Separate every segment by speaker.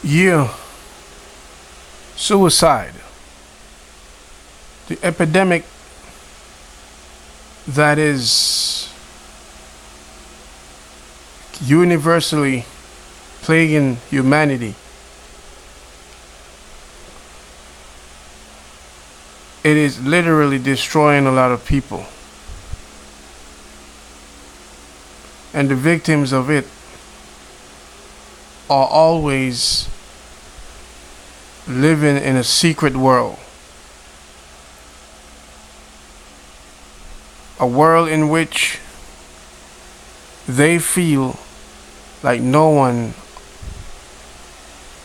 Speaker 1: Yeah, suicide. The epidemic that is universally plaguing humanity. It is literally destroying a lot of people. And the victims of it are always living in a secret world. A world in which they feel like no one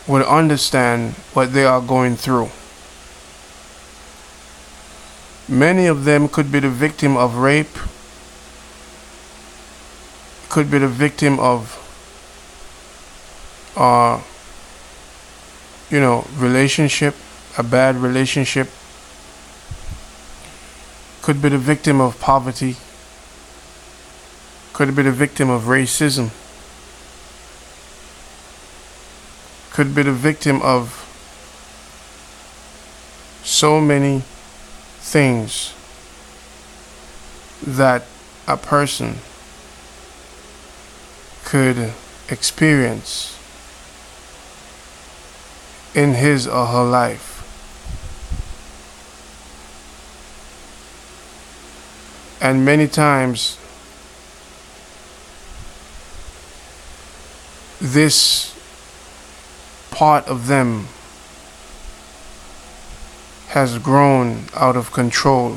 Speaker 1: would understand what they are going through. Many of them could be the victim of rape, could be the victim of relationship, a bad relationship, could be the victim of poverty, could be the victim of racism, could be the victim of so many things that a person could experience in his or her life. And many times this part of them has grown out of control,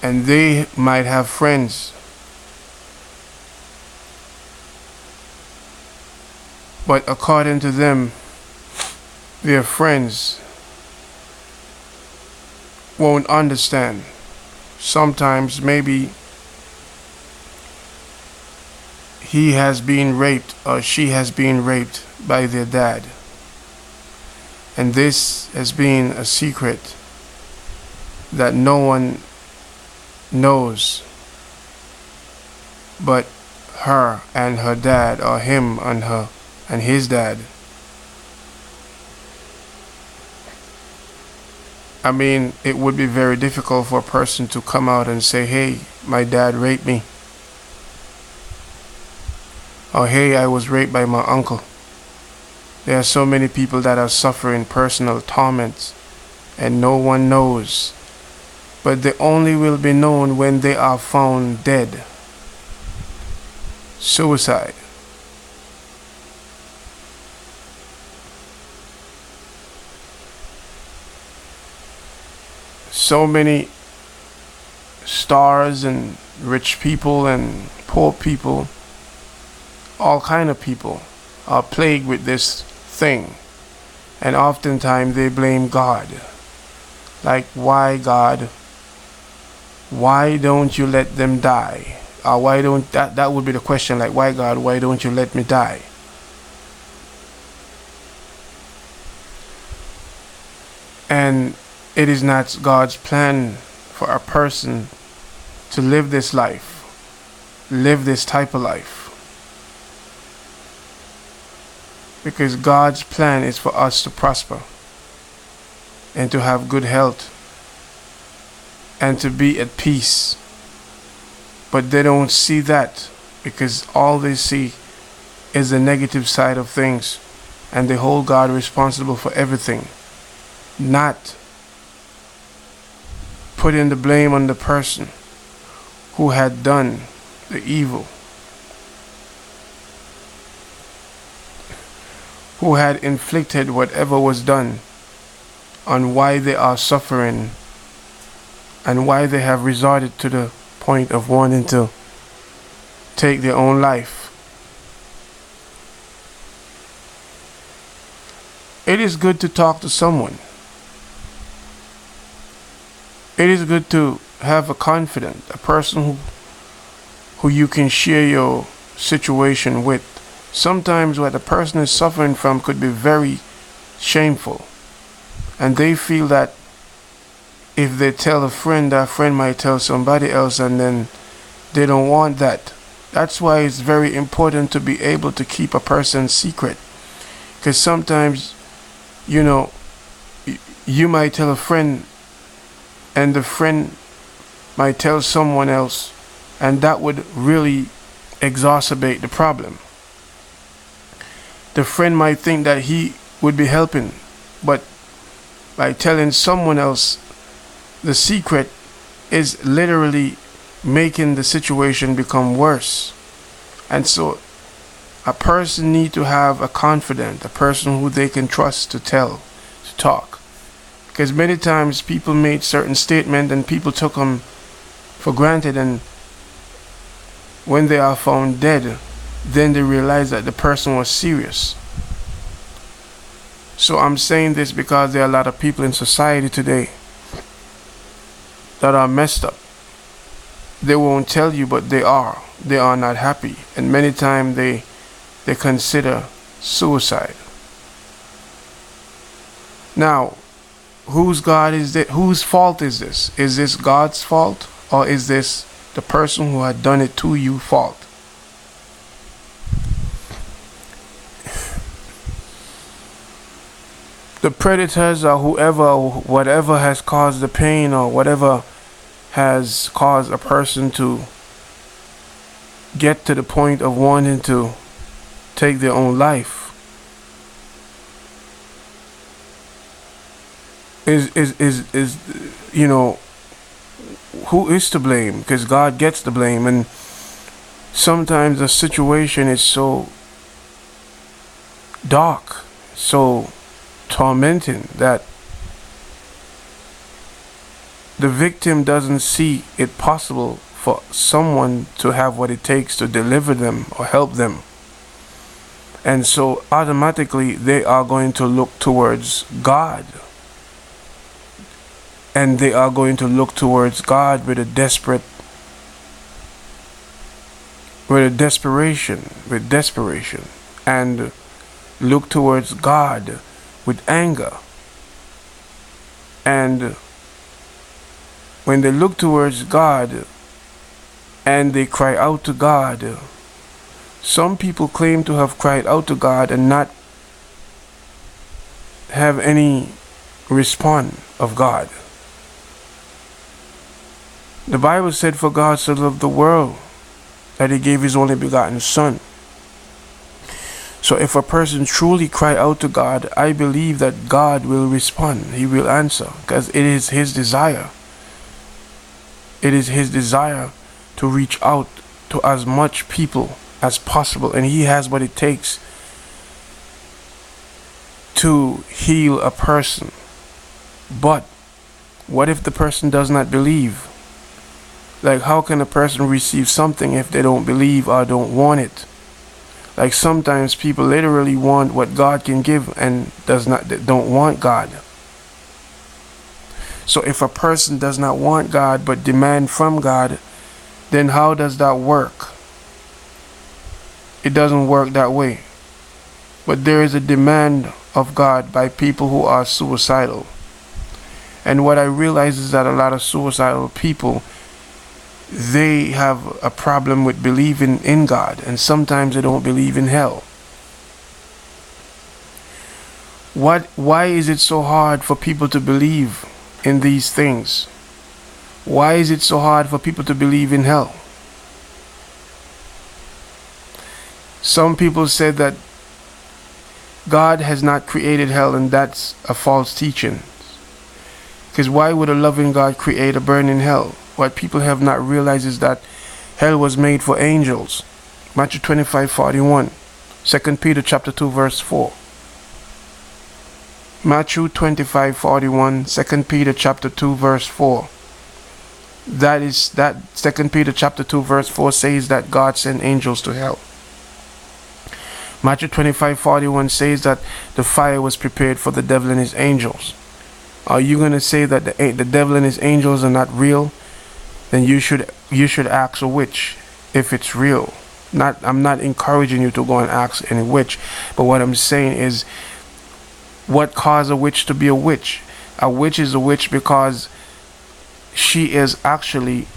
Speaker 1: and they might have friends, but according to them, their friends won't understand. Sometimes maybe he has been raped or she has been raped by their dad, and this has been a secret that no one knows but her and her dad, or him and her and his dad. I mean, it would be very difficult for a person to come out and say, hey, my dad raped me, or hey, I was raped by my uncle. There are so many people that are suffering personal torments and no one knows, but they only will be known when they are found dead. Suicide. So many stars and rich people and poor people, all kind of people are plagued with this thing, and oftentimes they blame God. Like, why, God? Why don't you let them die? Or why don't that would be the question, like, why, God, why don't you let me die? And it is not God's plan for a person to live this life, live this type of life. Because God's plan is for us to prosper and to have good health and to be at peace. But they don't see that, because all they see is the negative side of things, and they hold God responsible for everything, not putting the blame on the person who had done the evil, who had inflicted whatever was done, on why they are suffering and why they have resorted to the point of wanting to take their own life. It is good to talk to someone. It is good to have a confidant, a person who you can share your situation with. Sometimes what a person is suffering from could be very shameful, and they feel that if they tell a friend, that friend might tell somebody else, and then they don't want that That's why it's very important to be able to keep a person's secret. Because sometimes, you know, you might tell a friend, and the friend might tell someone else, and that would really exacerbate the problem. The friend might think that he would be helping, but by telling someone else the secret is literally making the situation become worse. And so a person need to have a confidant, a person who they can trust to tell, to talk. Because many times people made certain statements and people took them for granted, and when they are found dead, then they realize that the person was serious. So I'm saying this because there are a lot of people in society today that are messed up. They won't tell you, but they are. They are not happy. And many times they consider suicide. Now, whose God is this? Whose fault is this? Is this God's fault? Or is this the person who had done it to you fault? The predators or whoever or whatever has caused the pain or whatever has caused a person to get to the point of wanting to take their own life is you know, who is to blame? Because God gets the blame. And sometimes the situation is so dark, so tormenting, that the victim doesn't see it possible for someone to have what it takes to deliver them or help them. And so automatically they are going to look towards God. And they are going to look towards God with desperation, and look towards God with anger. And when they look towards God and they cry out to God, some people claim to have cried out to God and not have any response of God. The Bible said, for God so loved the world that he gave his only begotten Son. So if a person truly cry out to God, I believe that God will respond. He will answer, because it is his desire. It is his desire to reach out to as much people as possible, and he has what it takes to heal a person. But what if the person does not believe? Like, how can a person receive something if they don't believe or don't want it? Like, sometimes people literally want what God can give and don't want God. So if a person does not want God but demand from God, then how does that work? It doesn't work that way. But there is a demand of God by people who are suicidal. And what I realize is that a lot of suicidal people, they have a problem with believing in God, and sometimes they don't believe in hell. Why is it so hard for people to believe in these things? Why is it so hard for people to believe in hell? Some people said that God has not created hell, and that's a false teaching. Because why would a loving God create a burning hell? What people have not realized is that hell was made for angels. Matthew 25:41. 2 Peter chapter 2 verse 4. Matthew 25:41. 2 Peter chapter 2 verse 4. That 2 Peter chapter 2 verse 4 says that God sent angels to hell. Matthew 25:41 says that the fire was prepared for the devil and his angels. Are you going to say that the devil and his angels are not real? Then you should ask a witch if it's real. I'm not encouraging you to go and ask any witch, but what I'm saying is, what caused a witch to be a witch? A witch is a witch because she is actually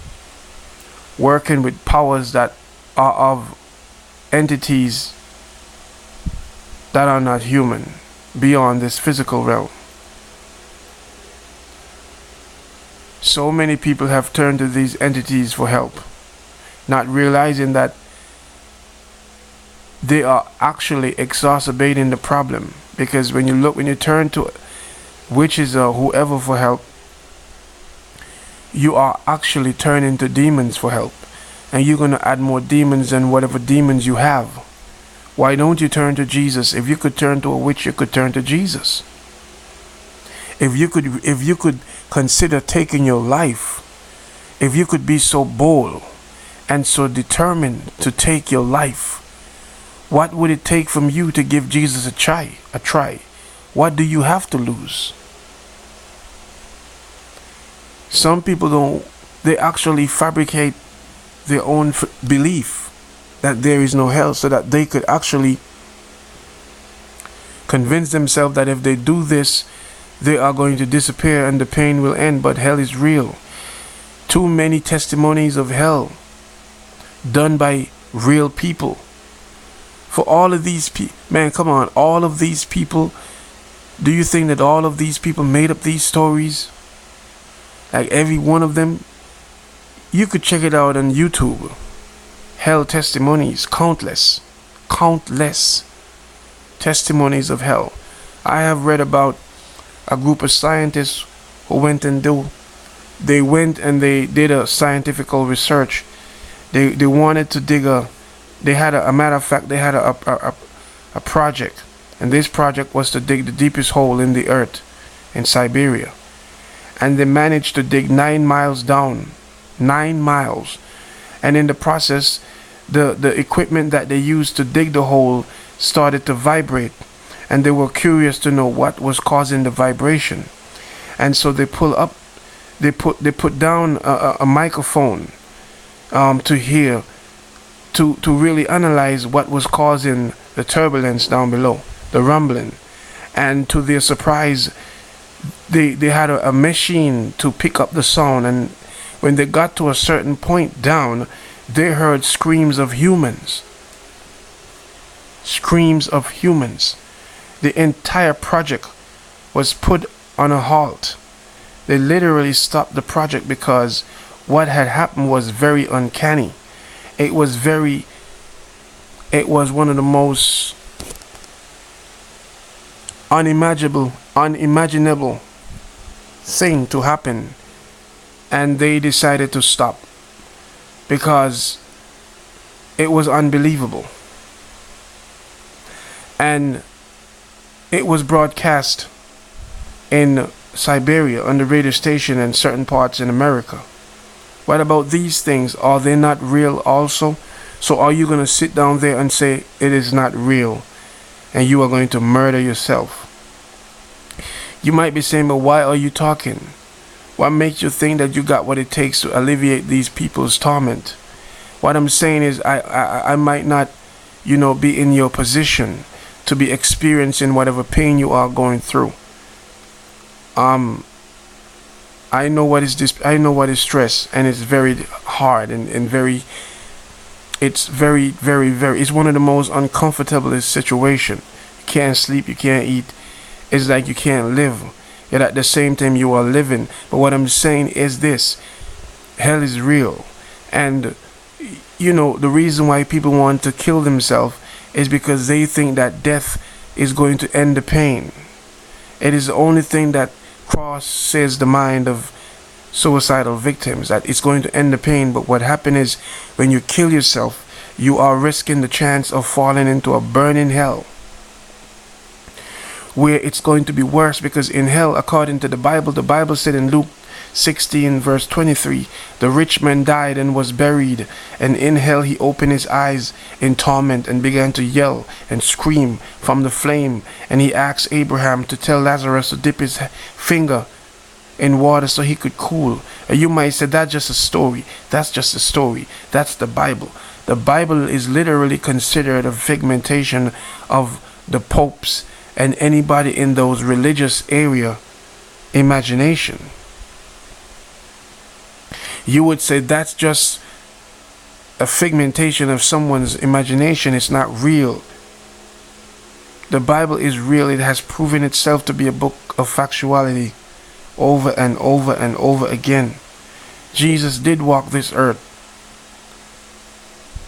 Speaker 1: working with powers that are of entities that are not human, beyond this physical realm. So many people have turned to these entities for help, not realizing that they are actually exacerbating the problem. Because when you turn to witches or whoever for help, you are actually turning to demons for help, and you're going to add more demons than whatever demons you have. Why don't you turn to Jesus? If you could turn to a witch, you could turn to Jesus. If you could consider taking your life, if you could be so bold and so determined to take your life, what would it take from you to give Jesus a try? What do you have to lose? Some people they actually fabricate their own belief that there is no hell, so that they could actually convince themselves that if they do this, they are going to disappear and the pain will end. But hell is real. Too many testimonies of hell done by real people. For all of these people, man, come on, all of these people, do you think that all of these people made up these stories? Like every one of them? You could check it out on YouTube. Hell testimonies, countless testimonies of hell. I have read about a group of scientists who went and they did a scientific research. They wanted to dig they had a matter of fact, they had a project, and this project was to dig the deepest hole in the earth in Siberia. And they managed to dig 9 miles down, 9 miles. And in the process, the equipment that they used to dig the hole started to vibrate, and they were curious to know what was causing the vibration. And so they put down a microphone to hear, to really analyze what was causing the turbulence down below, the rumbling. And to their surprise, they had a machine to pick up the sound, and when they got to a certain point down, they heard screams of humans. Screams of humans. The entire project was put on a halt. They literally stopped the project because what had happened was very uncanny. It was one of the most unimaginable thing to happen, and they decided to stop because it was unbelievable. And it was broadcast in Siberia on the radio station and certain parts in America. What about these things? Are they not real also? So are you going to sit down there and say it is not real, and you are going to murder yourself? You might be saying, but why are you talking? What makes you think that you got what it takes to alleviate these people's torment? What I'm saying is I might not, be in your position to be experiencing whatever pain you are going through. I know what is this. I know what is stress, and it's very hard and very. It's very, very, very. It's one of the most uncomfortable situation. You can't sleep. You can't eat. It's like you can't live. Yet at the same time you are living. But what I'm saying is this: hell is real, and the reason why people want to kill themselves is because they think that death is going to end the pain. It is the only thing that crosses the mind of suicidal victims, that it's going to end the pain. But what happens is, when you kill yourself, you are risking the chance of falling into a burning hell, where it's going to be worse. Because in hell, according to the Bible said in Luke 16 verse 23, the rich man died and was buried, and in hell he opened his eyes in torment and began to yell and scream from the flame. And he asked Abraham to tell Lazarus to dip his finger in water so he could cool. And you might say, that's just a story. That's just a story. That's the Bible. The Bible is literally considered a figmentation of the popes and anybody in those religious area imagination. You would say that's just a figmentation of someone's imagination. It's not real. The Bible is real. It has proven itself to be a book of factuality over and over and over again. Jesus did walk this earth.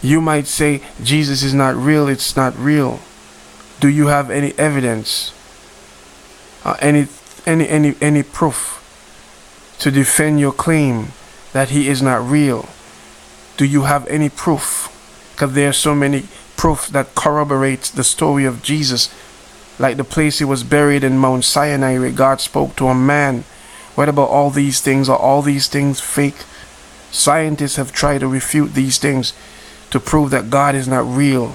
Speaker 1: You might say Jesus is not real. It's not real. Do you have any evidence, any proof to defend your claim that he is not real? Do you have any proof? Because there are so many proofs that corroborates the story of Jesus, like the place he was buried in Mount Sinai where God spoke to a man. What about all these things? Are all these things fake? Scientists have tried to refute these things to prove that God is not real.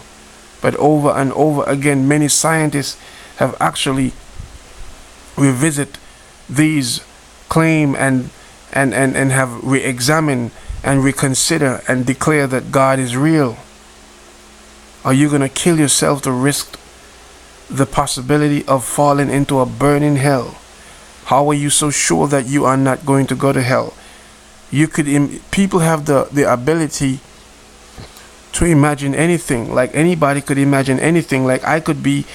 Speaker 1: But over and over again, many scientists have actually revisit these claims and have re-examined and reconsider and declare that God is real. Are you going to kill yourself to risk the possibility of falling into a burning hell? How are you so sure that you are not going to go to hell? People have the ability to imagine anything. Like anybody could imagine anything. Like I could be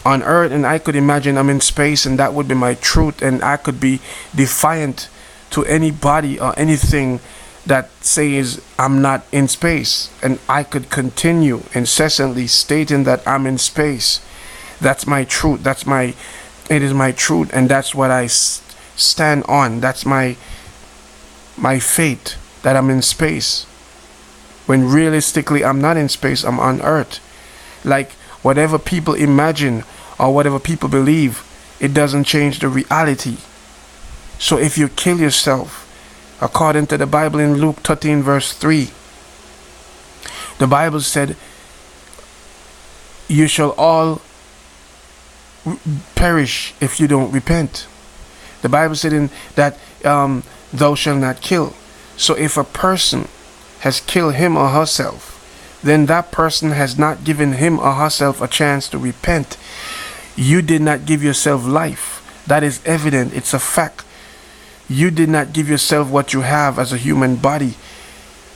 Speaker 1: on earth and I could imagine I'm in space and that would be my truth, and I could be defiant to anybody or anything that says I'm not in space, and I could continue incessantly stating that I'm in space. That's my truth. It is my truth, and that's what I stand on. That's my fate, that I'm in space, when realistically I'm not in space. I'm on earth. Like whatever people imagine or whatever people believe, it doesn't change the reality. So if you kill yourself, according to the Bible in Luke 13 verse 3, the Bible said, you shall all perish if you don't repent. The Bible said in that thou shalt not kill. So if a person has killed him or herself, then that person has not given him or herself a chance to repent. You did not give yourself life. That is evident. It's a fact. You did not give yourself what you have as a human body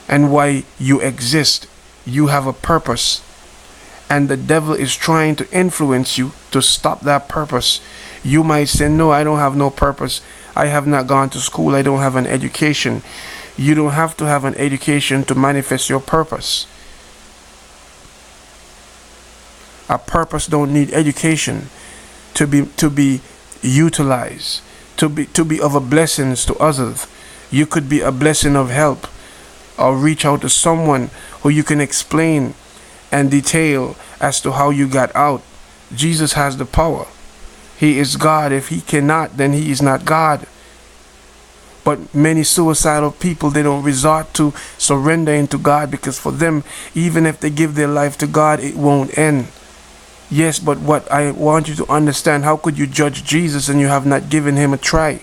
Speaker 1: and why you exist. You have a purpose, and the devil is trying to influence you to stop that purpose. You might say, no, I don't have no purpose. I have not gone to school. I don't have an education. You don't have to have an education to manifest your purpose. A purpose don't need education to be utilized, to be of a blessing to others. You could be a blessing of help, or reach out to someone who you can explain and detail as to how you got out. Jesus has the power. He is God. If he cannot, then he is not God. But many suicidal people, they don't resort to surrendering to God, because for them, even if they give their life to God, it won't end. Yes, but what I want you to understand, how could you judge Jesus and you have not given him a try?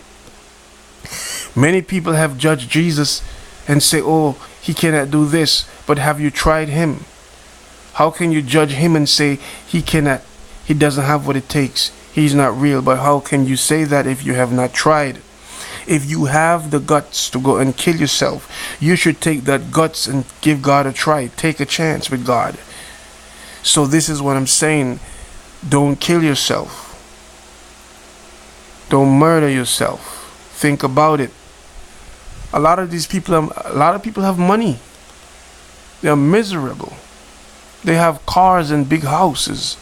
Speaker 1: Many people have judged Jesus and say, oh, he cannot do this, but have you tried him? How can you judge him and say he cannot, he doesn't have what it takes, he's not real? But how can you say that if you have not tried? If you have the guts to go and kill yourself, you should take that guts and give God a try. Take a chance with God. So this is what I'm saying. Don't kill yourself. Don't murder yourself. Think about it. A lot of people have money. They're miserable. They have cars and big houses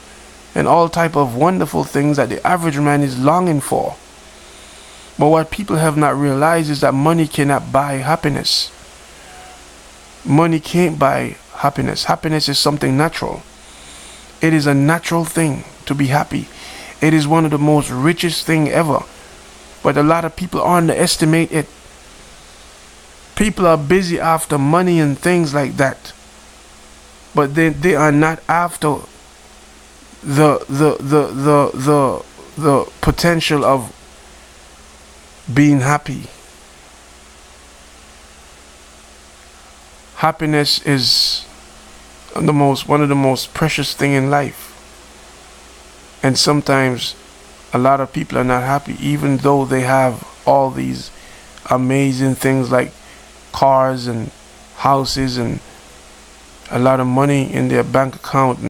Speaker 1: and all type of wonderful things that the average man is longing for. But what people have not realized is that money cannot buy happiness. Money can't buy happiness. Happiness is something natural. It is a natural thing to be happy. It is one of the most richest thing ever. But a lot of people underestimate it. People are busy after money and things like that. But they are not after the potential of being happy. Happiness is one of the most precious thing in life. And sometimes a lot of people are not happy, even though they have all these amazing things like cars and houses and a lot of money in their bank account